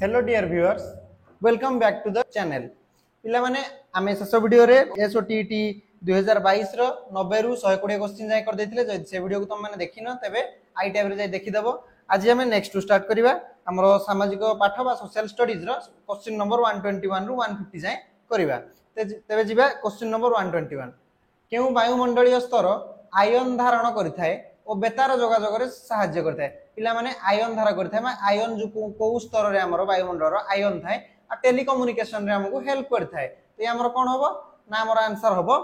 Hello dear viewers, welcome back to the channel. पिला माने आमे शेष वीडियो रे एसओटीटी 2022 रो 90 रु 120 क्वेश्चन जाय कर देथिले। जदि से वीडियो को तुम माने देखिनो तेबे आई टैब रे जाय देखि देबो। आज हमें नेक्स्ट टू स्टार्ट करिवा हमरो सामाजिक पाठ बा सोशल स्टडीज रो क्वेश्चन नंबर 121 रु 150 जाय करिवा। तेबे जिबा क्वेश्चन नंबर 121। केउ वायुमंडलीय स्तर आयन धारण करिथाय और बेतार जोगाजोग रे सहाय्य करथाय। पिला माने आयन धारण करथाय मा आयन जो को स्तर रे हमरो वायुमंडल रो आयन थाय आ टेलीकम्युनिकेशन रे हमको हेल्प करथाय। तो ये हमरो कोन होबो ना हमरो आंसर होबो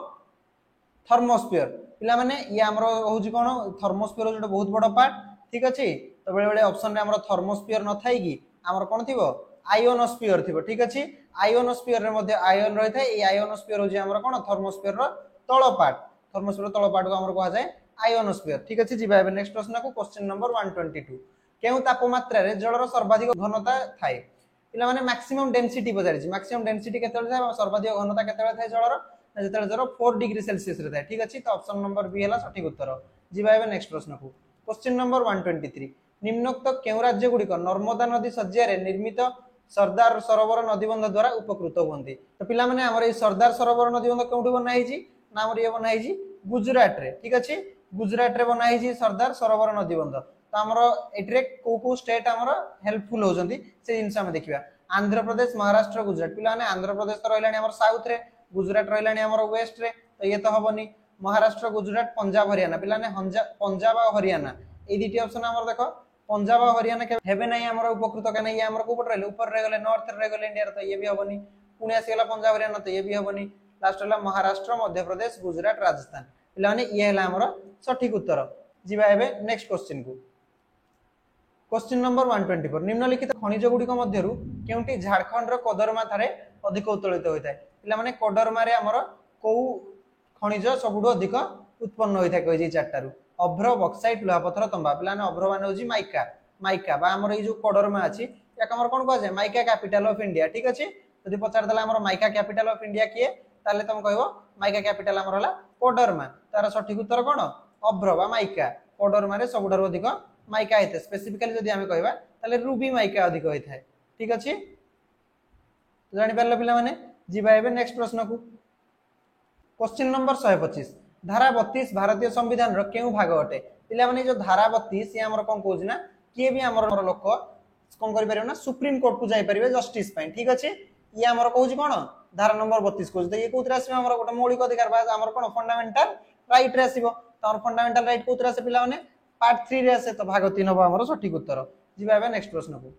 थर्मोस्फीयर। पिला माने ये हमरो होउची कोन थर्मोस्फीयर जो बहुत बड़ पार्ट, ठीक अछि। तो बेले बेले ऑप्शन रे हमरो थर्मोस्फीयर न थाई कि हमरो कोन थिबो आयोनोस्फीयर थिबो, ठीक अछि। आयोनोस्फीयर रे मध्ये आयन रहि थाय। ए आयोनोस्फीयर होची हमरो कोन थर्मोस्फीयर रो तळ पार्ट। थर्मोस्फीयर तळ पार्ट को हमरो कहा जाय आयोनोस्फीयर, ठीक अछि। जिबा एबे नेक्स्ट प्रश्न को क्वेश्चन नंबर 122। केउ तापमात्रा रे जलर सर्वाधिक घनता थाए। पिला माने मैक्सिमम डेंसिटी पजारि छि। मैक्सिमम डेंसिटी केतेले थाए सर्वाधिक घनता केतेले थाए जलर जेतेले जलर 4 डिग्री सेल्सियस रे थाए, ठीक अछि। तो ऑप्शन नंबर बी हला सठिक उत्तर। जिबा एबे नेक्स्ट प्रश्न को क्वेश्चन नंबर 123। निम्नोक्त केउ राज्य गुडी को नर्मदा नदी सज्जा रे निर्मित सरदार सरोवर नदीबंध द्वारा उपकृत होंती। तो पिला माने हमर ए सरदार सरोवर नदीबंध कोउठी बना हिची ना हमर ये बना हिची गुजरात रे, ठीक अछि। गुजरात रे बना हिची सरदार सरोवर नदीबंध। तो हमरो एट्रे को स्टेट हमरो हेल्पफुल होजंती से जिंस हम देखिबा। आंध्र प्रदेश, महाराष्ट्र, गुजरात। पिला माने आंध्र प्रदेश तो रहलानी हमर साउथ रे, गुजरात रहलानी हमर वेस्ट रे। तो ये तो हबनी महाराष्ट्र, गुजरात, पंजाब, हरियाणा। पिला ने पंजाब और हरियाणा ए दुटी ऑप्शन हमर देखो पंजाब और हरियाणा के हेबे नै हमर उपकृत के नै ये हमर को पट रहले ऊपर रे गले नॉर्थ रे गले इंडिया रे। तो ये भी हबनी पुणे आसी गला पंजाब हरियाणा, तो ये भी हबनी। लास्ट हला महाराष्ट्र, मध्य प्रदेश, गुजरात, राजस्थान। पिला माने ये हला हमर सठिक उत्तर। जिबा एबे नेक्स्ट क्वेश्चन को क्वेश्चन नंबर 124। निम्नलिखित खनिज गुडी मध्यरु केउंटी झारखंड रो कोडरमा थारे अधिक उत्तोलित होइताय। पिला माने कोडरमा रे हमर को खनिज सबुठु अधिक उत्पन्न होइताय कहि जे चारटारु अभ्र, बक्साइट, लोहापथर, तंबा। पिला ने अभ्र माने होजी माइका। माइका बा हमर ए जो कोडरमा अछि याक हमर कोन कहै छै माइका कैपिटल ऑफ इंडिया, ठीक अछि। जदि पचार दला हमर माइका कैपिटल ऑफ इंडिया किए ताले तुम कहबो माइका कैपिटल हमर हला कोडरमा। तार सठिक उत्तर कोन अभ्र बा माइका। कोडरमा रे सबुठु अधिक माइका हेते। स्पेसिफिकली जदि हम कहबा ताले रूबी माइका अधिक होइथाय, ठीक अछि। तो जानि परले पिला माने जिबा एबे नेक्स्ट प्रश्न को क्वेश्चन नंबर 125। धारा 32 भारतीय संविधान रो केउ भाग अटे। पिला माने जो धारा 32 ये हमर कोन कहउछ ना किए भी हमर लोक कोन करि परिबो ना सुप्रीम कोर्ट को जाय परिबे जस्टिस पय, ठीक अछि। ये हमर कहउछ कोन धारा नंबर 32 कहउछ। तो ये कोउतरा आसी हमर गोटे मौलिक अधिकार बा हमर कोन फंडामेंटल राइट रे आसीबो। तो हमर फंडामेंटल राइट कोउतरा आसे पिला माने पार्ट 3 रे आसे। तो भाग 3 हो हमर सठिक उत्तर। जिबा एबे नेक्स्ट प्रश्न को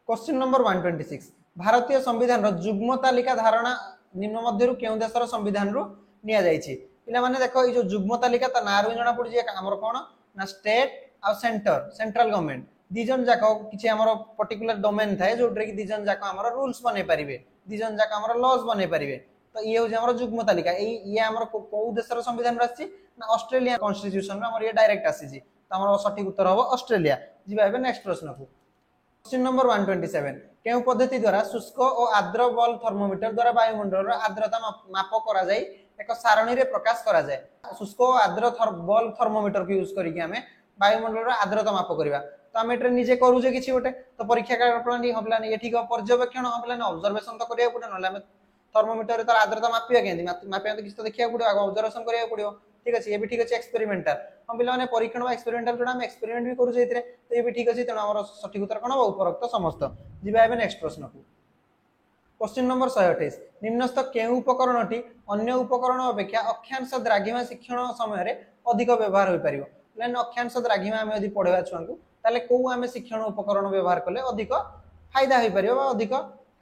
क्वेश्चन नंबर 126। भारतीय संविधान रो जुग्म तालिका धारणा निम्न मध्यरु केउ देशर संविधान रो निया जायछि। पिला माने देखो ई जो जुग्म तालिका त नारु जणा पड़ी जे हमर कोन ना स्टेट आ सेंटर सेंट्रल गवर्नमेंट दिजन जाको किछि हमर पर्टिकुलर डोमेन थाए जोट्रे कि दिजन जाको हमर रूल्स बने परिबे, दिजन जाको हमर लॉज बने परिबे। तो ये हो जे हमर जुग्म तालिका ये हमर को देशर संविधान राछि ना ऑस्ट्रेलिया कॉन्स्टिट्यूशन हमर ये डायरेक्ट आसी जी। तो हमर सठिक उत्तर होबो ऑस्ट्रेलिया। जिबा एबे नेक्स्ट प्रश्न को क्वेश्चन नंबर 127। केउ पद्धति द्वारा शुष्क और आर्द्र बल थर्मोमीटर द्वारा वायुमंडल रो आर्द्रता माप करा जाय एक सारणी रे प्रकाश करा जाय। शुष्क और आर्द्र बल थर्मोमीटर को यूज करी कि हमें वायुमंडल रो आर्द्रता माप करबा। तो हम एटे निजे करू जे किछि गोटे तो परीक्षा कार्य प्रणाली हमला ने एठी को पर्यवेक्षण हमला ने ऑब्जर्वेशन तो करिया पड़े नला हम थर्मोमीटर रे तार आर्द्रता मापिया केंदी मापिया तो किछि तो देखिया पड़ो ऑब्जर्वेशन करिया पड़ो, ठीक अछि। ये भी ठीक अछि एक्सपेरिमेंटल हम पिला माने परीक्षण बा एक्सपेरिमेंटल जोडा हम एक्सपेरिमेंट भी करू जेतरे। तो ये भी ठीक अछि। तेनो हमर सठिक उत्तर कोन उपरोक्त समस्त। जिबा एबे नेक्स्ट प्रश्न को क्वेश्चन नंबर 128। निम्नस्थ केउ उपकरणटी अन्य उपकरण अपेक्षा अक्षांश द्राघिमा शिक्षण समय रे अधिक व्यवहार होई परिबो। लाइन अक्षांश द्राघिमा हम यदि पढेबा छुआ को ताले को हम शिक्षण उपकरण व्यवहार कले अधिक फायदा होई परिबो बा अधिक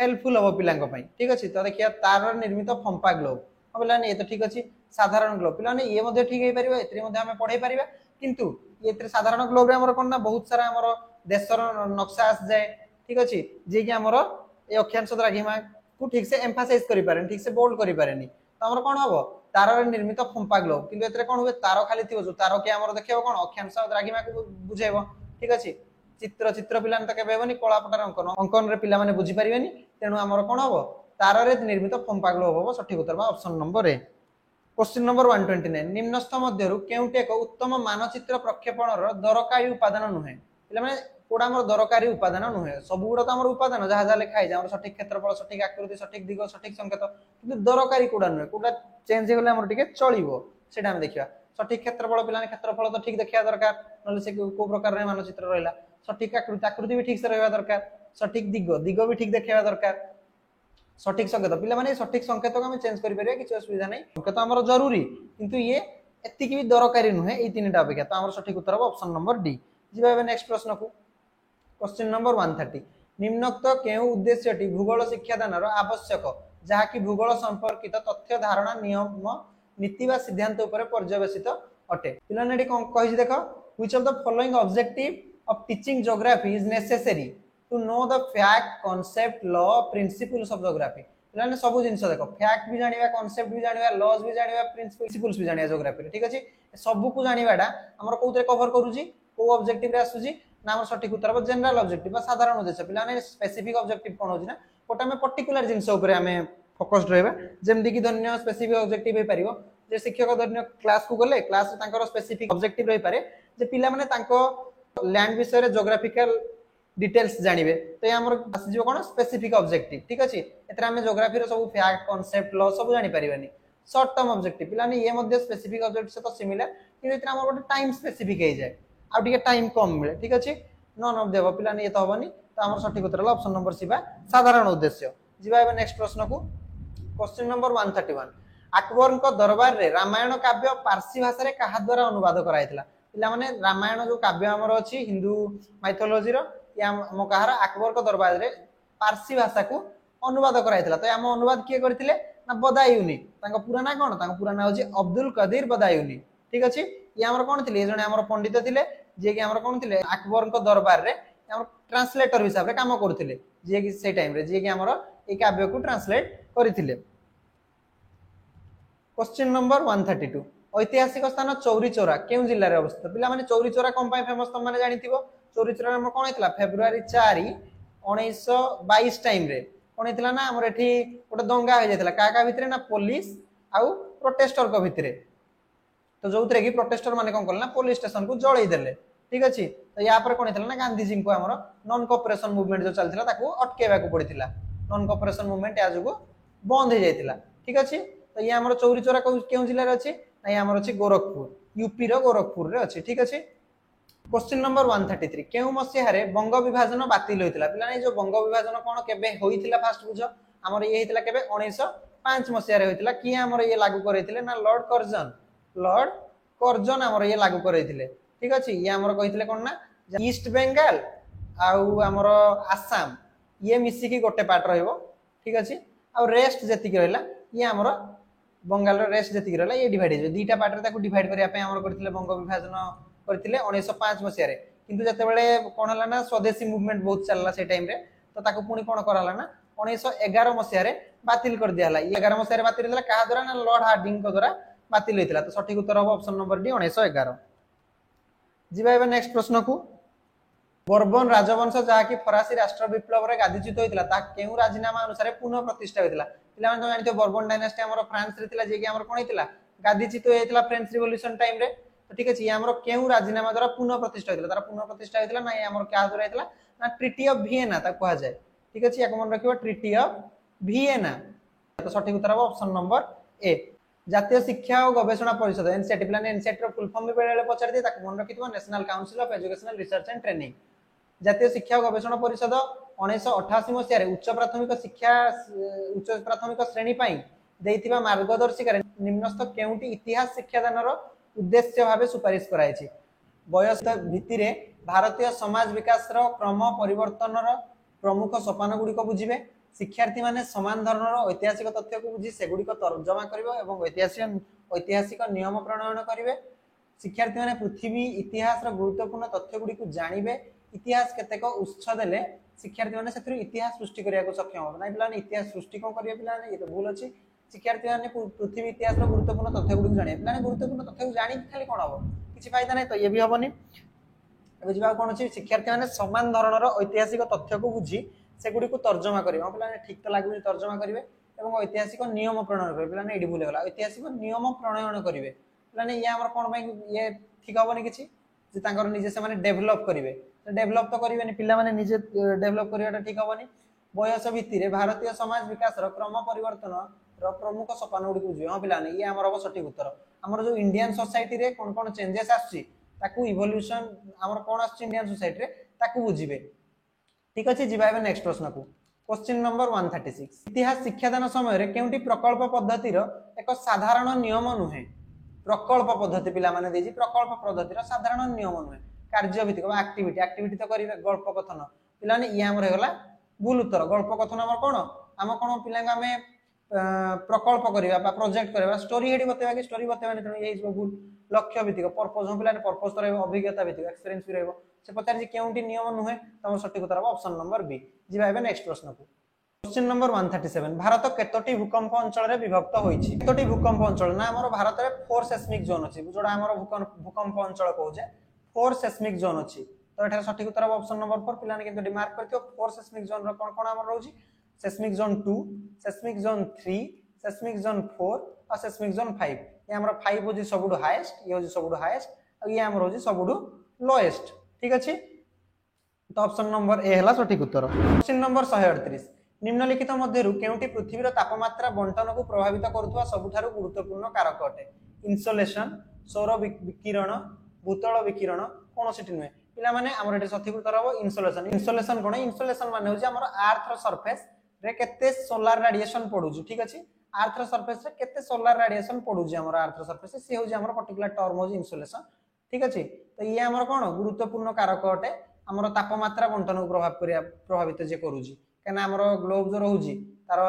हेल्पफुल हो पिलांग पई, ठीक अछि। तो देखिया तार निर्मित फंपा ग्लोब हमला ने ये तो ठीक अछि। साधारण ग्लोब पिला ने ये मध्ये ठीक होई परिबो एतरे मध्ये हम पढे परिबा किंतु ये एतरे साधारण ग्लोब रे हमर कोन ना बहुत सारा हमर देशर नक्शा आस जाय, ठीक अछि। जे कि हमर ए अक्षांश द्राघिमा को ठीक से एम्फासाइज करि पारेन, ठीक से बोल्ड करि पारेनी। तो हमर कोन हबो तार रे निर्मित फंपा ग्लोब किंतु एतरे कोन होबे तार खाली थिबो जो तार के हमर देखिबो कोन अक्षांश द्राघिमा को बुझेबो, ठीक अछि। चित्र चित्र पिला ने त केबे हेबनी कला पटार अंकन अंकन रे पिला माने बुझी परिबेनी। तेनु हमर कोन हबो तार रे निर्मित फंपा ग्लोब हबो सठिक उत्तर बा option number A. Question number 129। निम्नस्थ मध्यरु केउटे एक उत्तम मानचित्र प्रक्षेपण रो दरकारी उपादान नुहे। पिला माने कोडा हमर दरकारी उपादान नुहे सब गुडा तो हमर उपादान जहा जहा लिखा है हमर सठिक क्षेत्रफल सठिक आकृति सठिक दिग सठिक संकेत किंतु दरकारी कोडा नुहे कोडा चेंज हे गले हमर टिके चलिबो सेटा हम देखिबा सठिक क्षेत्रफल पिलाने क्षेत्रफल तो ठीक देखिया दरकार नले से को प्रकार रे मानचित्र रहला सठिक आकृति आकृति भी ठीक से रहबा दरकार सठिक दिग दिग भी ठीक देखिया दरकार सठिक संकेत पिला माने सठिक संकेत को हम चेंज करि परिबा किछ असुविधा नै संकेत हमर जरूरी किंतु ये एत्ति की भी दरकारी नुहे ए तीनटा अपेक्षा तो हमर सठिक उत्तर हो ऑप्शन नंबर डी जिबा एबे नेक्स्ट प्रश्न को क्वेश्चन नंबर 130 निम्नोक्त केउ उद्देश्यटी भूगोल शिक्षादान रो आवश्यक जहा कि भूगोल संपर्कित तथ्य धारणा नियम नीति बा सिद्धांत ऊपर पर्यवेसित अटे पिलाने कोन कहि देखो which of the following objective of teaching geography is necessary to know the fact concept law principles of geography पिलाने सब जिंस देखो फैक्ट भी जानिबा कांसेप्ट भी जानिबा लॉज भी जानिबा प्रिंसिपल्स भी जानिबा ज्योग्राफी ठीक अछि सब को जानिबाडा हमर कोउतरे कवर करूजी को ऑब्जेक्टिव रे आसुजी ना हमर सठिक उत्तर हो जनरल ऑब्जेक्टिव बा साधारण उद्देश्य पिलाने स्पेसिफिक ऑब्जेक्टिव कोन होजी ना कोटा में पर्टिकुलर जिंस ऊपर हमें फोकस्ड रहबा जेमदि कि धन्य स्पेसिफिक ऑब्जेक्टिव हे परिबो जे शिक्षक धन्य क्लास को गले क्लास तांकर स्पेसिफिक ऑब्जेक्टिव रही पारे जे पिला माने तांको लैंड विषय रे ज्योग्राफिकल डिटेल्स जानिबे तो हमर आसीजो कोन स्पेसिफिक ऑब्जेक्टिव ठीक अछि एतरा हम ज्योग्राफी रो सब फैक्ट कांसेप्ट लॉ सब जानि परिबानी शॉर्ट टर्म ऑब्जेक्टिव पिला ने ये मध्ये स्पेसिफिक ऑब्जेक्टिव से तो सिमिलर कि एतरा हमर गोटे टाइम स्पेसिफिक हे जाय आ टिके टाइम कम मिले ठीक अछि नन ऑफ देबो पिला ने ये तो होबनी तो हमर सठिक उत्तर ल ऑप्शन नंबर सी बा साधारण उद्देश्य जिबा एबे नेक्स्ट प्रश्न को क्वेश्चन नंबर 131 अकबर को दरबार रे रामायण काव्य पारसी भाषा रे कहा द्वारा अनुवाद कराइतला पिला माने रामायण जो काव्य हमर अछि हिंदू माइथोलॉजी रो या हम कहार अकबर को दरबार रे पारसी भाषा को अनुवाद कराइतला तो हम अनुवाद किए करथिले ना बदायूनी तांको पूरा ना कोन तांको पूरा ना होछि अब्दुल कदीर बदायूनी ठीक अछि ये हमर कोन थिले जने हमर पंडित थिले जे कि हमर कोन थिले अकबर को दरबार रे हमर ट्रांसलेटर हिसाब रे काम करथिले जे कि से टाइम रे जे कि हमर ए काव्य को ट्रांसलेट करथिले क्वेश्चन नंबर 132 ऐतिहासिक स्थान चौरी चौरा केउ जिल्ला रे अवस्थित पिला माने चौरी चौरा कोन पाई फेमस तुम माने जानिथिबो चौरी चौरा हमर कोन हेतला फेब्रुवारी 4 1922 टाइम रे कोन हेतला ना हमर एठी गोटे दंगा हो जायतला का भितरे ना पुलिस आउ प्रोटेस्टर को भितरे तो जोउतरे कि प्रोटेस्टर माने कोन करला पुलिस स्टेशन को जळै देले ठीक अछि तो या पर कोन हेतला ना गांधी जी को हमर नॉन कोऑपरेशन मूवमेंट जो चलथिला ताको अटकेबा को पड़िथिला नॉन कोऑपरेशन मूवमेंट या जगो बंद हो जायतिला ठीक अछि तो ये हमर चौरी चौरा केउ जिल्ला रे अछि ना ये हमर अछि गोरखपुर यूपी रो गोरखपुर रे अछि ठीक अछि क्वेश्चन नंबर 133 केउ मसिया रे बंग विभाजन बातिल होइतिला पिला नै जो बंग विभाजन कोन केबे होइतिला फास्ट बुझो हमर ये हेतिला केबे 1905 मसिया रे होइतिला कि हमर ये लागू करैतिले ना लॉर्ड कर्जन हमर ये लागू करैतिले ठीक अछि ये हमर कहितिले कोन ना ईस्ट बंगाल आउ हमर आसाम ये मिसी की गोटे पार्ट रहइबो ठीक अछि आ रेस्ट जति के रहला ये हमर बंगाल रो रेस्ट जति के रहला ये डिवाइड हो दीटा पार्ट रे ताको डिवाइड करिया पे हमर करथिले बंग विभाजन करथिले 1905 मसिया रे किंतु जते बेले कोन हला ना स्वदेशी मूवमेंट बहुत चलला से टाइम रे तो ताको पुनी कोन करला ना 1911 मसिया रे बातिल कर दियाला 11 मसिया रे बातिल दिला का द्वारा ना लॉर्ड हार्डिंग को द्वारा बातिल होइतिला तो सठिक उत्तर हो ऑप्शन नंबर डी 1911 जिबा एबे नेक्स्ट प्रश्न को बर्बन राजवंश जहा कि फरासी राष्ट्र विप्लव रे गादीच्युत होइतिला ता केउ राजीनामा अनुसार पुनः प्रतिष्ठा होइतिला पिला माने जानितो बर्बन डायनेस्टी हमर फ्रांस रे तिला जे कि हमर कोन होइतिला गादीच्युत होइतिला फ्रेंच रिवॉल्यूशन टाइम रे तो ठीक अछि हमर केउ राजीनामा द्वारा पुनः प्रतिष्ठा होइतिला तारा पुनः प्रतिष्ठा होइतिला ना हमर क्या द्वारा होइतिला ना ट्रीटी ऑफ वियना ता कहा जाय ठीक अछि याक मन रखिबो ट्रीटी ऑफ वियना तो सठिक उत्तर हो ऑप्शन नंबर ए जातीय शिक्षा और गवेषणा परिषद एनसीईआरटी प्लान एनसीईआरटी रो फुल फॉर्म भी बेले पचार दे ताक मन रखितबो national council of educational research and training जातीय शिक्षा और गवेषणा परिषद 1988 मसिया रे उच्च प्राथमिक श्रेणी पई देइतिबा मार्गदर्शिका रे निम्नस्थ केउटी इतिहास शिक्षादान रो उद्देश्य भाबे सुपारिश कराय छि वयस भित्ति रे भारतीय समाज विकास रो क्रम परिवर्तन रो प्रमुख सोपान गुडी को बुझिबे शिक्षार्थी माने समान धरणर ऐतिहासिक तथ्य को बुझी सेगुडी को तर्जमा करिवो एवं ऐतिहासिक नियम प्रणयन करिवे शिक्षार्थी माने पृथ्वी इतिहास रो गुरुत्वपूर्ण तथ्य गुडी को जानिबे इतिहास केतेक उत्स देले शिक्षार्थी माने सेथि इतिहास सृष्टि करिया को सक्षम हो नै पिलाने इतिहास सृष्टि कोन करिया पिलाने ये तो भूल अछि शिक्षार्थी माने पृथ्वी इतिहास रो गुरुत्वपूर्ण तथ्य गुडी को जानिबे पिलाने गुरुत्वपूर्ण तथ्य को जानि खाली कोन हो किछि फायदा नै तो ये भी होबनी बुझिबा कोन अछि शिक्षार्थी माने समान धरणर ऐतिहासिक तथ्य को बुझी सेगुडी को तर्जमा करिवे पिलाने ठीक तो लागु तर्जमा करिवे एवं ऐतिहासिक नियम प्रणयन करिवे पिलाने एडी भूल गेला ऐतिहासिक नियम प्रणयन करिवे पिलाने ये हमर कोन भाई ये ठीक होबनी किछि जे तांकर निजे से माने डेवलप करिवे डेभलप तो करेंगे पिला माने निजे डेभलप करवाटा ठीक हेनी बयस भित्ति भारतीय समाज विकास क्रम परिवर्तन प्रमुख सोपान गुड़ी बुझे हाँ पिला ये आम हम सठिक उत्तर आमर जो इंडियन सोसाइटी रे कौन कौन चेंजेस इवोल्यूशन आमर कौन आस इंडियन सोसाइटी रे ताकू बुझे ठीक अच्छे जी नेक्स्ट प्रश्न को क्वेश्चन नंबर 136 इतिहास शिक्षादान समय केउंटी प्रकल्प पद्धति एक साधारण नियम नुहे प्रकल्प पद्धति पिला माने देजी प्रकल्प पद्धति साधारण नियम नुहे कार्यभित्तिक एक्टिविटी एक्टिविटी तो करेंगे गल्प कथन पिला ये आम रहीगला भूल उत्तर गल्प कथन आम कौन आम कौन पिला आम प्रकल्प करवा प्रोजेक्ट करवा स्टोरी हेडी बतेवा कि स्टोरी बतेवानी तेणु ये भूल लक्ष्य भित्तिक पर्पज हम पिलाने पर्पज तो रही अभिज्ञता भित्तिक एक्सपीरियंस भी रही से पचार केउंटी नियम नुहे तुम सठिक उत्तर ऑप्शन नंबर बी जी नेक्स्ट प्रश्न को क्वेश्चन नंबर 137 भारत केतोटी भूकंप अंचल रे विभक्त होईछि केतोटी भूकंप अंचल ना हमर भारत रे 4 सेस्मिक जोन अछि जोडा हमर भूकंप अंचल कहूजे 4 सेस्मिक जोन अछि तो एठार सठिक उत्तर ऑप्शन नंबर 4 पिलाने किंतु डिमार्क करथियो 4 सेस्मिक जोन रो कोन कोन हमर रहउछि seismic zone 2 seismic zone 3 seismic zone 4 और सेस्मिक जोन 5 ये हमर 5 होछि सबुडु हाईएस्ट ये होछि सबुडु हाईएस्ट और ये हमर होछि सबुडु लोएस्ट ठीक अछि तो ऑप्शन नंबर ए हला सठिक उत्तर क्वेश्चन नंबर 138 निम्नलिखित मध्यरु केउंटी पृथ्वीर तापमात्रा बंटन को प्रभावित करुवा सबुठारु गुरुत्वपूर्ण कारक अटे इन्सुलेशन सौर विकिरण भूतल विकिरण कौन सी नुहे पिला माने हमर एटे सठिक उत्तर हो इन्सुलेशन इन्सुलेशन कोन इन्सुलेशन माने होजे हमर अर्थ रो सरफेस रे केते सोलार रेडिएशन पडुजी ठीक अछि अर्थ रो सरफेस रे केते सोलार रेडिएशन पडुजी हमर अर्थ रो सरफेस से होजे हमर पर्टिकुलर टर्म होजे इन्सुलेशन ठीक अछि तो ये हमर कोन गुरुत्वपूर्ण कारक अटे हमर तापमात्रा बंटन को प्रभावित जे करूजी कहना हमर ग्लोब जो रहउजी तार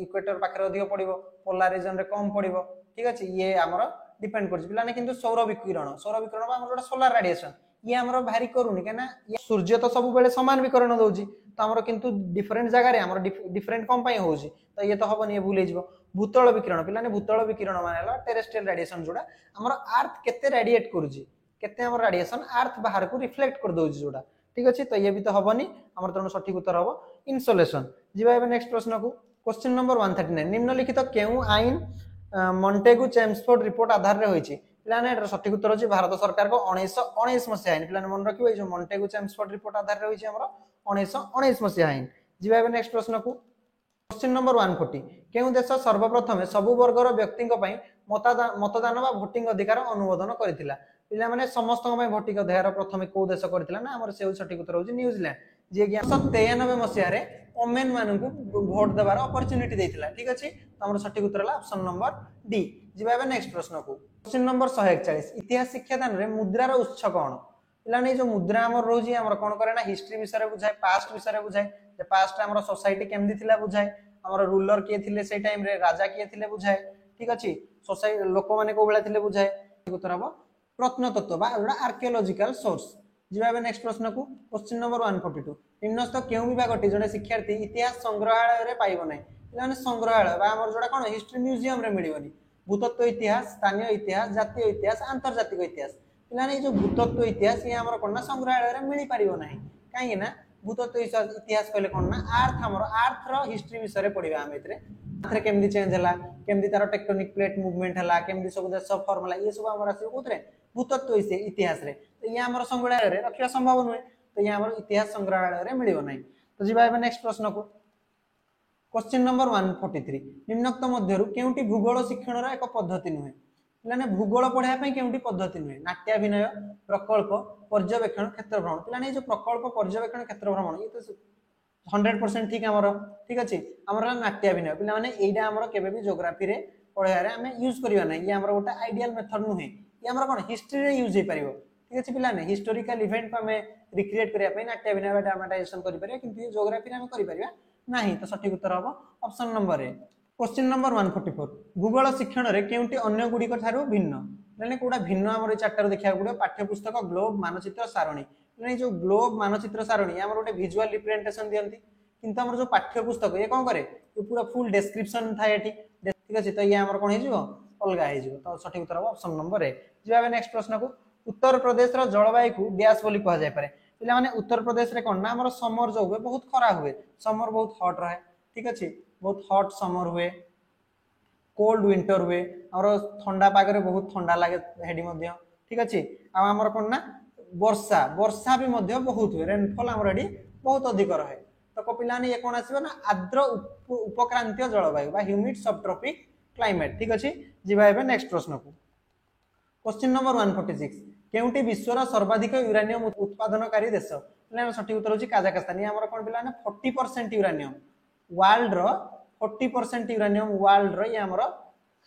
इक्वेटर पाखरे अधिक पड़िबो पोलर रीजन रे कम पड़िबो ठीक अछि ये हमर डिपेंड करछि पिलाने किंतु सौर विकिरण हमर जोटा सोलार रेडिएशन ये हमर भारी करूनी कहना ये सूर्य तो सब बेले समान विकिरण दउजी तो हमर किंतु डिफरेंट जगह रे हमर डिफरेंट कम पई होउजी तो ये तो हबनी ये भूल हिजबो भूतल विकिरण पिलाने भूतल विकिरण मानेला टेरेस्ट्रियल रेडिएशन जोटा हमर अर्थ केते रेडिएट करूजी केते हमर रेडिएशन अर्थ बाहर को रिफ्लेक्ट कर दउजी जोटा ठीक अछि तो ये भी तो हबनी हमर तनो सठिक उत्तर हबो इन्सुलेशन जीवा एबे नेक्स्ट प्रश्न को क्वेश्चन नंबर 139 निम्नलिखित केउ आईन मॉन्टेगु चेम्सफोर्ड रिपोर्ट आधार रे होईछि पिलाने एटर सठिक उत्तर अछि भारत सरकार को 1919 मसिया आईन पिलाने मन रखिबो ए जो मॉन्टेगु चेम्सफोर्ड रिपोर्ट आधार रे होईछि हमर 1919 मसिया आईन जीवा एबे नेक्स्ट प्रश्न को क्वेश्चन नंबर 140 केउ देश सर्वप्रथम सब वर्गर व्यक्ति को पई मतदान बा भोटिंग अधिकार अनुमोदन करथिला पिला माने समस्त को भोटिंग अधिकार प्रथम को देश करथिला ना हमर से सठिक उत्तर होछि न्यूजीलैंड जे 1993 मसिया रे ओमेन मानकु वोट देबार अपॉर्चुनिटी देथिला ठीक अछि त हमर सठिक उत्तर हला ऑप्शन नंबर डी जिबा एबे नेक्स्ट प्रश्न को क्वेश्चन नंबर 141 इतिहास शिक्षादान रे मुद्रार उत्स कोन पिला नै जो मुद्रा हमर रोजी हमर कोन करे ना हिस्ट्री विषय रे बुझाय पास्ट विषय रे बुझाय जे पास्ट हमर सोसाइटी केमदी थिला बुझाय हमर रूलर के थिले से टाइम रे राजा के थिले बुझाय ठीक अछि सोसाइटी लोक माने को बेला थिले बुझाय उत्तर हबो प्रत्नतत्व बा एटा आर्कियोलॉजिकल सोर्स जिबा एबे नेक्स्ट प्रश्न को क्वेश्चन नंबर 142 निम्नस्थ केउ विभागटी जने शिक्षार्थी इतिहास संग्रहालय रे पाइबो नै माने संग्रहालय बा हमर जोडा कोन हिस्ट्री म्यूजियम रे मिलिबनी भूतत्व इतिहास स्थानीय इतिहास जातीय इतिहास अंतर्जातिक इतिहास माने जो भूतत्व इतिहास ये हमर कोन संग्रहालय रे मिलि पारिबो नै काहे ना भूतत्व इतिहास कहले कोन ना अर्थ हमर अर्थ रो हिस्ट्री विषय रे पढिबा हम एतरे अर्थ केमदी चेंज हला केमदी तार टेक्टोनिक प्लेट मूवमेंट हला केमदी सब देश फॉर्मूला ये सब हमर आसी कोतरे भूतत्व इतिहास रे तो ये हमर संग्रहालय रे रखिया संभव नुहे तो ये हमर इतिहास संग्रहालय रे मिलिबो नै तो जिबा एबे नेक्स्ट प्रश्न को क्वेश्चन नंबर 143 निम्नोक्त मध्यरु केउंटी भूगोल शिक्षण रा एक पद्धति नुहे पिलाने भूगोल पढाया पई केउंटी पद्धति नुहे नाट्याभिनय प्रकल्प पर्यवेक्षण क्षेत्र भ्रमण पिलाने जो प्रकल्प पर्यवेक्षण क्षेत्र भ्रमण ये तो 100% ठीक हमर ठीक अछि हमर नाट्याभिनय पिला माने एइडा हमर केबे भी ज्योग्राफी रे पढाया रे हमें यूज करिवा नै ये हमर गोटा आइडियल मेथड नुहे ये हमर कोन हिस्ट्री रे यूज हे परिबो ठीक अछि पिला नै हिस्टोरिकल इवेंट को हमें रिक्रिएट करिया पई नाट्याभिनय बा ड्रामाटाइजेशन करि परिया किंतु ये ज्योग्राफी रे हम करि परिया नाही तो सठिक उत्तर हबो option number A question number 144 भूगोल शिक्षण रे केउंटी अन्य गुडी को थारु भिन्न माने कोडा भिन्न हमर चार्टर देखिया गुडो पाठ्य पुस्तक ग्लोब मानचित्र सारणी माने जो ग्लोब मानचित्र सारणी हमर गोटे विजुअल रिप्रेजेंटेशन दियंती किंतु हमर जो पाठ्य पुस्तक ये कोन करे ये पूरा फुल डिस्क्रिप्शन थाय एठी ठीक अछि तो ये हमर कोन हे जिवो अलगा हे जिवो तो सठिक उत्तर हबो ऑप्शन नंबर ए जिबा नेक्स्ट प्रश्न को उत्तर प्रदेश रो जलवायु को डैश बोली कहा जाय पारे पिला माने उत्तर प्रदेश रे कोन ना हमर समर जो हुए बहुत खरा हुए समर बहुत हॉट रहे ठीक अछि बहुत हॉट समर हुए कोल्ड विंटर हुए और ठंडा पाग रे बहुत ठंडा लागे हेडी मध्य ठीक अछि आ हमर कोन ना वर्षा वर्षा भी मध्य बहुत हुए रेनफॉल आमर एडी बहुत अधिक रहे तो को पिला ये कौन आसीबो ना आर्द्र उपक्रांतीय जलवायु बा ह्यूमिड सबट्रॉपिक क्लाइमेट ठीक अछि जिबा एबे नेक्स्ट प्रश्न को क्वेश्चन नंबर 146 केउटी विश्वर सर्वाधिक यूरेनियम उत्पादनकारी देश पिला सठिक उत्तर होची काजाखस्तान ये हमर कोन पिला ना 40% यूरेनियम वर्ल्ड रो 40% यूरेनियम वर्ल्ड रो ये हमर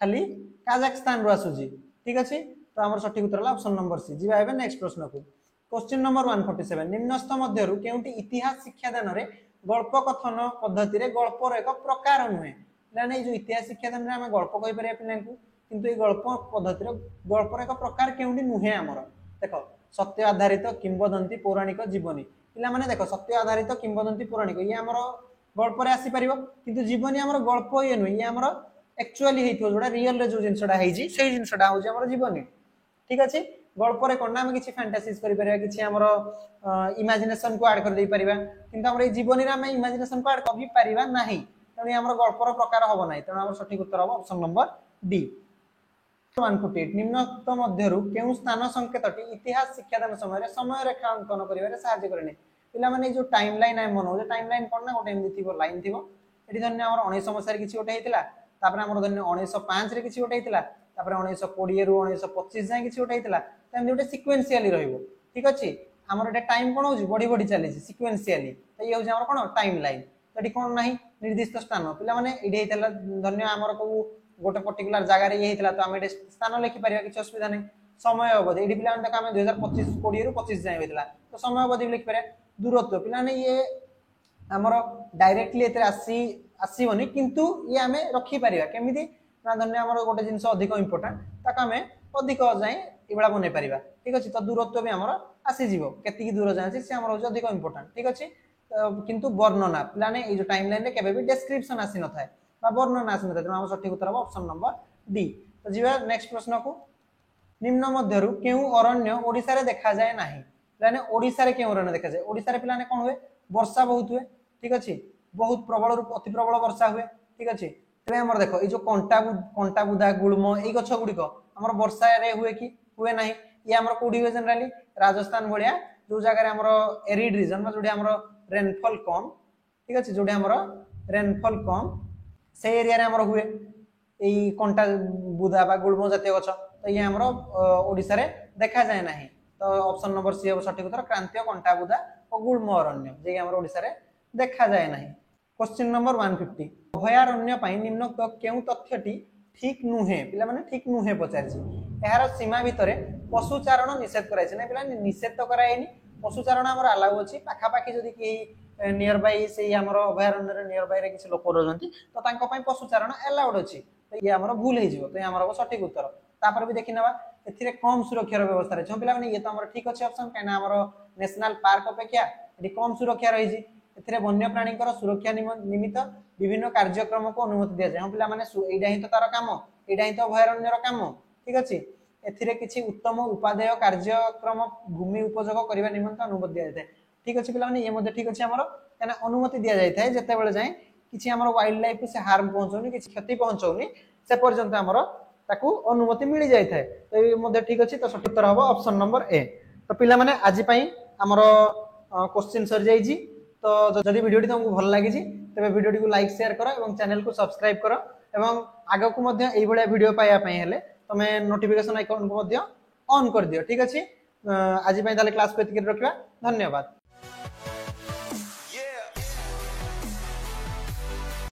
खाली काजाखस्तान रो आसुजी ठीक अछि तो हमर सठिक उत्तर होला ऑप्शन नंबर सी जिबा एबे नेक्स्ट प्रश्न को क्वेश्चन नंबर 147 निम्नस्थ मध्यरु केउटी इतिहास शिक्षादान रे गल्प कथन पद्धति रे गल्पर एक प्रकार नुहे लाने जो इतिहास शिक्षादान रे हम गल्प कहि परिया पिला को किंतु ए गल्प पद्धति रे गल्पर एक प्रकार केउटी नुहे हमर देखो सत्य आधारित किंवदंती पौराणिक जीवनी पिला माने देखो सत्य आधारित किंवदंती पौराणिक ये हमर गल्प रे आसी परिबो किंतु जीवनी हमर गल्प ये नुहे ये हमर एक्चुअली हेइथो जोडा रियल रे जो जिंसडा हेइजी सेही जिंसडा होजी हमर जीवनी ठीक अछि गल्प रे कोन हम किछि फैंटासीज करि परिबा किछि हमर इमेजिनेशन को ऐड कर दे परिबा किंतु हमर जीवनी रे हम इमेजिनेशन को ऐड कर भी परिबा नाही तने हमर गल्पर प्रकार होबो नाही तने हमर सठिक उत्तर होबो ऑप्शन नंबर डी 148 निम्नलिखित मध्यरु केउ स्थान संकेतटी इतिहास शिक्षादान समय रेखा अंकन करिवारे सहायता करने पिला माने जो टाइमलाइन है मनो जे टाइमलाइन कोन ना गोटे एमि थिबो लाइन थिबो एठी धन्य हमर 1900 मसिया रे किछि गोटे हेतिला तापर हमर धन्य 1905 रे किछि गोटे हेतिला तापर 1920 रु 1925 जाय किछि गोटे हेतिला तमे गोटे सिक्वेंशियली रहइबो ठीक अछि हमर एटा टाइम कोन होजी बडी बडी चली सिक्वेंशियली तो ये होजी हमर कोन टाइमलाइन एठी कोन नाही निर्दिष्ट स्थान पिला माने एठी हेतिला धन्य हमर को गोटे पर्टिकुलर जगह रे ये हेतिला तो हम एठी स्थान लिखि परिबा किछि असुविधा नै समय अवधि एठी पिला माने हम 2025 20 रु 25 जाय हेतिला तो समय अवधि लिखि परिबा दूरत्व पिला ने ये हमर डायरेक्टली एते आसीबोनी किंतु ये हमें रखि परिबा केमिति ना धन्य हमर गोटे जिंस अधिक इंपोर्टेंट ताका हमें अधिक जाय इबळा बने परिबा ठीक अछि तो दूरत्व भी हमर आसी जीवो केति की दूर जाय से हमर अधिक इंपोर्टेंट ठीक अछि किंतु वर्णना पिला ने ए जो टाइमलाइन रे केबे भी डिस्क्रिप्शन आसी न थाए बा वर्णना आसी न थाए तो हमर सठिक उत्तर हो ऑप्शन नंबर डी तो जीवा नेक्स्ट प्रश्न को निम्न मध्यरु केउ अरण्य ओडिसा रे देखा जाय नाही लाने ओडिसा रे केउ अरण्य देखा जाय ओडिसा रे पिला ने कोन हुए वर्षा बहुत हुए ठीक अछि बहुत प्रबल रु अति प्रबल वर्षा हुए ठीक अछि तबे हमर देखो ए जो कंटा बुदा गुळमो ए गछ गुडी को हमर वर्षा रे हुए कि हुए नाही ये हमर कोडी हुए जनरली राजस्थान भलिया जो जगह रे हमर एरिड रीजन में जोडी हमर रेनफॉल कम ठीक अछि जोडी हमर रेनफॉल कम से एरिया रे हमर हुए एई कंटा बुदा बा गुळमो जाते गछ तो ये हमर ओडिसा रे देखा जाय नाही तो ऑप्शन नंबर सी हो सठिक उत्तर क्रांतीय कंटा बुदा और गुळमो अरण्य जे हमर ओडिसा रे देखा जाय नाही क्वेश्चन नंबर 150 अभयारण्य पई निम्नलिखित केउ तथ्यटी ठीक नुहे पिला माने ठीक नुहे पचारछि एहार सीमा भितरे पशुचारण निषेध कराइछि नै पिला निषेध तो करायनी पशुचारण हमर अलाउ अछि पाखा पाखी जदी कि नियर बाय से हमर अभयारण्य रे नियर बाय रे किछ लोक रहजंती तो तांको पई पशुचारण अलाउड अछि तो ये हमर भूल हे जिवो तो हमर सठिक उत्तर तापर भी देखिनबा एथिरे कम सुरक्षा रो व्यवस्था रे छ पिला माने ये तो हमर ठीक अछि ऑप्शन काना हमर नेशनल पार्क अपेक्षा एठी कम सुरक्षा रहि जी एथिरे वन्य प्राणी कर सुरक्षा निमित्त विभिन्न कार्यक्रम को अनुमति दिया जाय हम पिला माने एडा ही तो तार काम एडा ही तो अभयारण्य रो काम ठीक अछि एथिरे किछि उत्तम उपादेय कार्यक्रम भूमि उपयोग करिवा निमित्त अनुमति दिया जाय ठीक अछि पिला माने ये मध्ये ठीक अछि हमर काना अनुमति दिया जाय थाए जते बेले जाय किछि हमर वाइल्ड लाइफ से हार्म पहुंचौनी किछि क्षति पहुंचौनी से पर्यंत हमर ताकू अनुमति मिली जाय थाए तो ये मध्ये ठीक अछि तो सठिक उत्तर हबो ऑप्शन नंबर ए तो पिला माने आजि पई हमर क्वेश्चन सर जाय जी तो जदि वीडियो तुमको भल लागि जी तबे वीडियो को लाइक शेयर करो एवं चैनल को सब्सक्राइब करो एवं आगो को मध्ये एई भलिया वीडियो पाया पई हेले तमे नोटिफिकेशन आइकन को मध्ये ऑन कर दियो ठीक अछि आज पई ताले क्लास को एतिके रखिबा धन्यवाद।